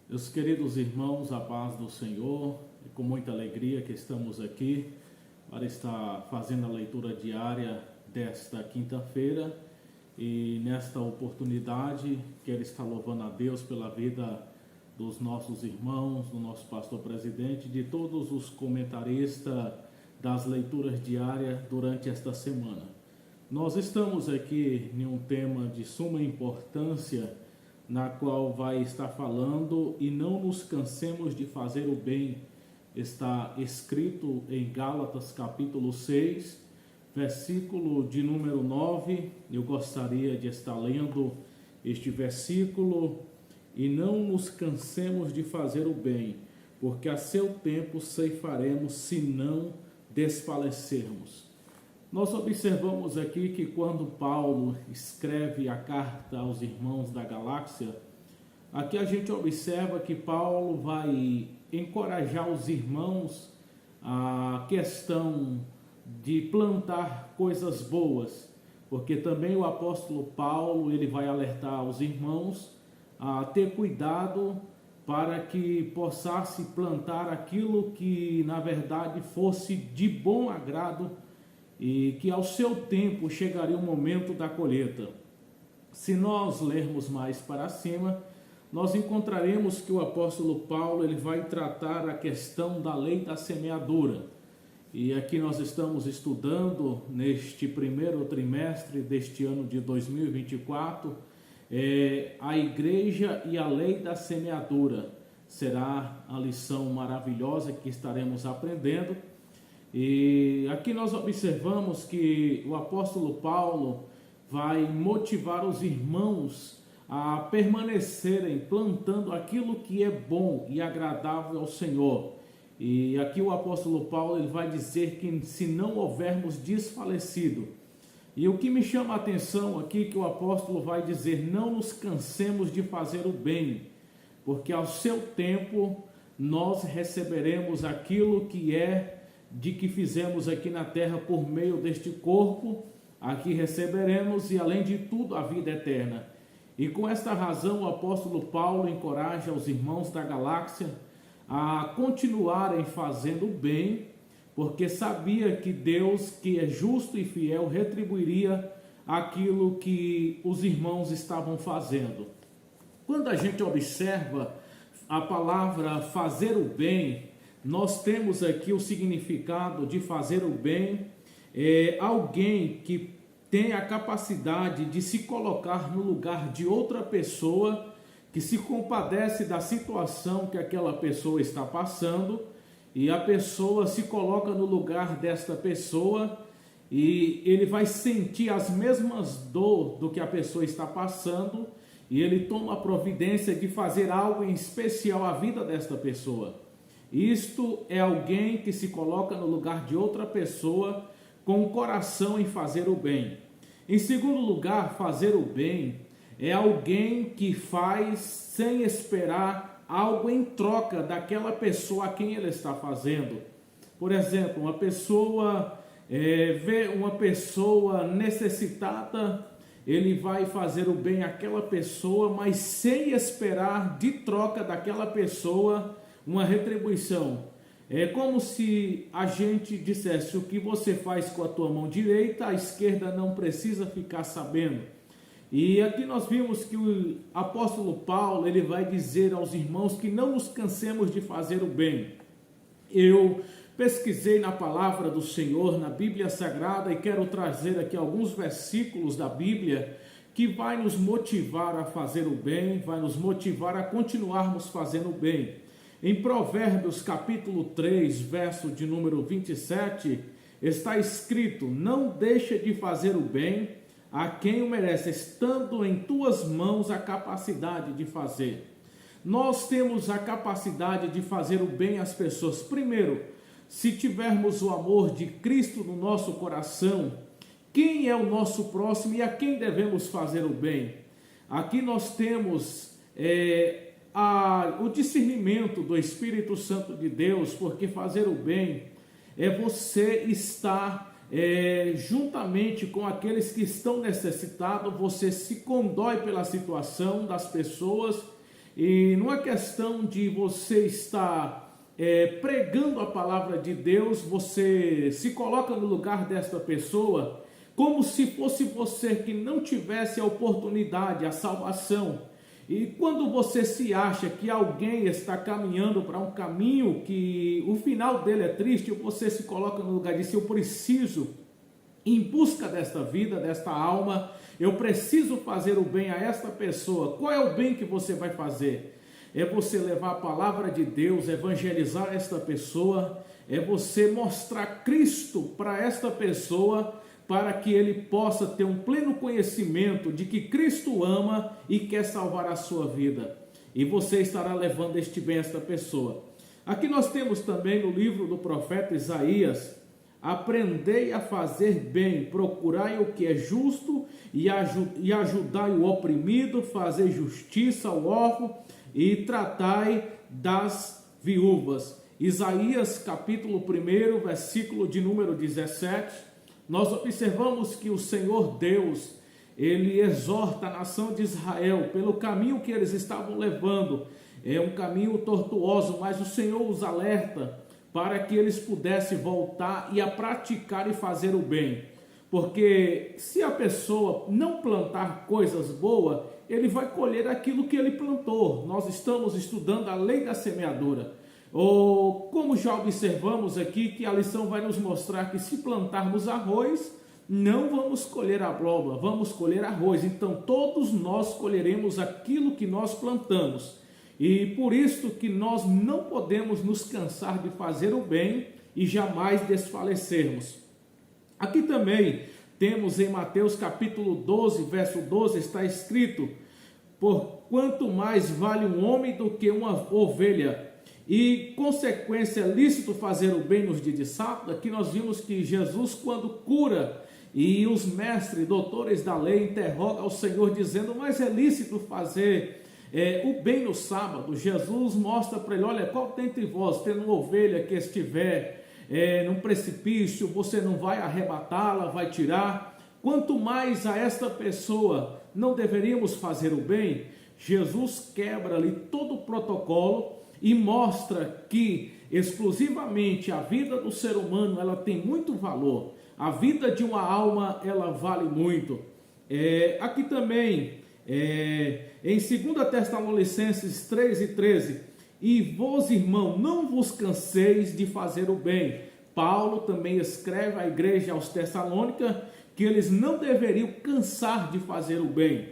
Meus queridos irmãos, a paz do Senhor, é com muita alegria que estamos aqui para estar fazendo a leitura diária desta quinta-feira e nesta oportunidade quero estar louvando a Deus pela vida dos nossos irmãos, do nosso pastor presidente, de todos os comentaristas das leituras diárias durante esta semana. Nós estamos aqui em um tema de suma importância, na qual vai estar falando e não nos cansemos de fazer o bem. Está escrito em Gálatas capítulo 6, versículo de número 9. Eu gostaria de estar lendo este versículo. E não nos cansemos de fazer o bem, porque a seu tempo ceifaremos se não desfalecermos. Nós observamos aqui que quando Paulo escreve a carta aos irmãos da galáxia, aqui a gente observa que Paulo vai encorajar os irmãos a questão de plantar coisas boas, porque também o apóstolo Paulo ele vai alertar os irmãos a ter cuidado para que possam plantar aquilo que na verdade fosse de bom agrado e que ao seu tempo chegaria o momento da colheita. Se nós lermos mais para cima, nós encontraremos que o apóstolo Paulo ele vai tratar a questão da lei da semeadura. E aqui nós estamos estudando neste primeiro trimestre deste ano de 2024, a igreja e a lei da semeadura. Será a lição maravilhosa que estaremos aprendendo. E aqui nós observamos que o apóstolo Paulo vai motivar os irmãos a permanecerem plantando aquilo que é bom e agradável ao Senhor. E aqui o apóstolo Paulo ele vai dizer que se não houvermos desfalecido. E o que me chama a atenção aqui que o apóstolo vai dizer, não nos cansemos de fazer o bem, porque ao seu tempo nós receberemos aquilo que é de que fizemos aqui na terra por meio deste corpo, aqui receberemos e além de tudo a vida eterna. E com esta razão o apóstolo Paulo encoraja os irmãos da galáxia a continuarem fazendo o bem, porque sabia que Deus, que é justo e fiel, retribuiria aquilo que os irmãos estavam fazendo. Quando a gente observa a palavra fazer o bem, nós temos aqui o significado de fazer o bem, alguém que tem a capacidade de se colocar no lugar de outra pessoa, que se compadece da situação que aquela pessoa está passando, e a pessoa se coloca no lugar desta pessoa, e ele vai sentir as mesmas dores do que a pessoa está passando, e ele toma a providência de fazer algo em especial à vida desta pessoa. Isto é alguém que se coloca no lugar de outra pessoa com o coração em fazer o bem. Em segundo lugar, fazer o bem é alguém que faz sem esperar algo em troca daquela pessoa a quem ele está fazendo. Por exemplo, uma pessoa vê uma pessoa necessitada, ele vai fazer o bem àquela pessoa, mas sem esperar de troca daquela pessoa uma retribuição. É como se a gente dissesse, o que você faz com a tua mão direita, a esquerda não precisa ficar sabendo. E aqui nós vimos que o apóstolo Paulo, ele vai dizer aos irmãos que não nos cansemos de fazer o bem. Eu pesquisei na palavra do Senhor, na Bíblia Sagrada, e quero trazer aqui alguns versículos da Bíblia que vai nos motivar a fazer o bem, vai nos motivar a continuarmos fazendo o bem. Em Provérbios capítulo 3, verso de número 27, está escrito, não deixa de fazer o bem a quem o merece, estando em tuas mãos a capacidade de fazer. Nós temos a capacidade de fazer o bem às pessoas. Primeiro, se tivermos o amor de Cristo no nosso coração, quem é o nosso próximo e a quem devemos fazer o bem? Aqui nós temos o discernimento do Espírito Santo de Deus, porque fazer o bem é você estar juntamente com aqueles que estão necessitados, você se condói pela situação das pessoas E não é questão de você estar pregando a palavra de Deus, você se coloca no lugar desta pessoa como se fosse você que não tivesse a oportunidade, a salvação. E quando você se acha que alguém está caminhando para um caminho que o final dele é triste, você se coloca no lugar de si, eu preciso, em busca desta vida, desta alma, eu preciso fazer o bem a esta pessoa. Qual é o bem que você vai fazer? É você levar a palavra de Deus, evangelizar esta pessoa, é você mostrar Cristo para esta pessoa, para que ele possa ter um pleno conhecimento de que Cristo ama e quer salvar a sua vida. E você estará levando este bem a esta pessoa. Aqui nós temos também no livro do profeta Isaías: aprendei a fazer bem, procurai o que é justo e ajudai o oprimido, fazei justiça ao órfão e tratai das viúvas. Isaías capítulo 1, versículo de número 17, nós observamos que o Senhor Deus, ele exorta a nação de Israel pelo caminho que eles estavam levando. É um caminho tortuoso, mas o Senhor os alerta para que eles pudessem voltar e a praticar e fazer o bem. Porque se a pessoa não plantar coisas boas, ele vai colher aquilo que ele plantou. Nós estamos estudando a lei da semeadura. Ou como já observamos aqui, que a lição vai nos mostrar que se plantarmos arroz, não vamos colher abóbora, vamos colher arroz. Então todos nós colheremos aquilo que nós plantamos. E por isso que nós não podemos nos cansar de fazer o bem e jamais desfalecermos. Aqui também temos em Mateus capítulo 12, verso 12, está escrito: por quanto mais vale um homem do que uma ovelha, e consequência é lícito fazer o bem nos dias de sábado. Aqui nós vimos que Jesus, quando cura, e os mestres, doutores da lei, interrogam ao Senhor dizendo: mas é lícito fazer o bem no sábado? Jesus mostra para ele: olha, qual dentre vós, tendo uma ovelha que estiver num precipício, você não vai arrebatá-la, vai tirar? Quanto mais a esta pessoa não deveríamos fazer o bem? Jesus quebra ali todo o protocolo e mostra que exclusivamente a vida do ser humano, ela tem muito valor. A vida de uma alma, ela vale muito. Aqui também, em 2 Tessalonicenses 3:13, e vós, irmão, não vos canseis de fazer o bem. Paulo também escreve à igreja aos Tessalônicas que eles não deveriam cansar de fazer o bem.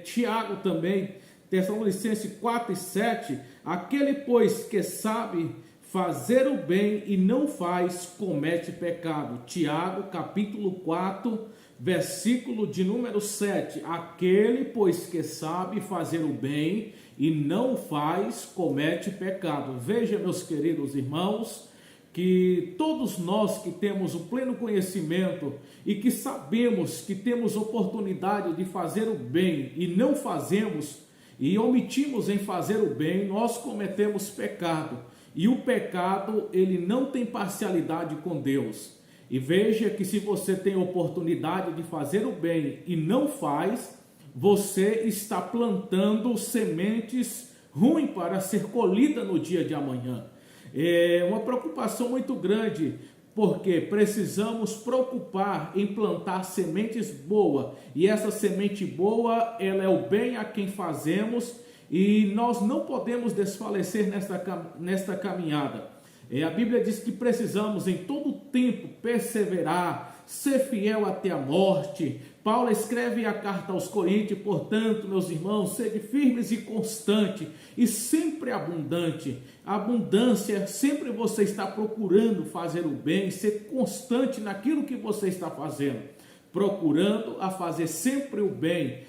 Tiago também, Tessalonicenses 4:7, aquele, pois, que sabe fazer o bem e não faz, comete pecado. Tiago, capítulo 4, versículo de número 7, aquele, pois, que sabe fazer o bem e não faz, comete pecado. Veja, meus queridos irmãos, que todos nós que temos o pleno conhecimento e que sabemos que temos oportunidade de fazer o bem e não fazemos, e omitimos em fazer o bem, nós cometemos pecado. E o pecado, ele não tem parcialidade com Deus. E veja que se você tem oportunidade de fazer o bem e não faz, você está plantando sementes ruins para ser colhida no dia de amanhã. É uma preocupação muito grande, porque precisamos preocupar em plantar sementes boas, e essa semente boa, ela é o bem a quem fazemos, e nós não podemos desfalecer nesta caminhada. A Bíblia diz que precisamos em todo tempo perseverar, ser fiel até a morte. Paulo escreve a carta aos Coríntios: portanto, meus irmãos, sede firmes e constantes, e sempre abundante. A abundância, sempre você está procurando fazer o bem, ser constante naquilo que você está fazendo, procurando a fazer sempre o bem.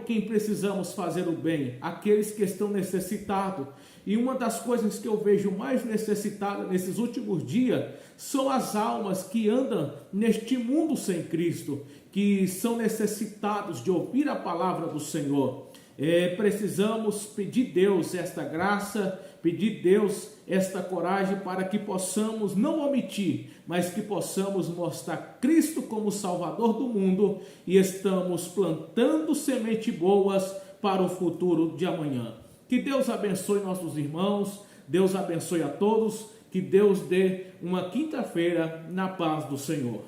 Quem precisamos fazer o bem? Aqueles que estão necessitados. E uma das coisas que eu vejo mais necessitada nesses últimos dias são as almas que andam neste mundo sem Cristo, que são necessitados de ouvir a palavra do Senhor. Precisamos pedir a Deus esta graça, pedir a Deus esta coragem para que possamos não omitir, mas que possamos mostrar Cristo como Salvador do mundo, e estamos plantando sementes boas para o futuro de amanhã. Que Deus abençoe nossos irmãos, Deus abençoe a todos, que Deus dê uma quinta-feira na paz do Senhor.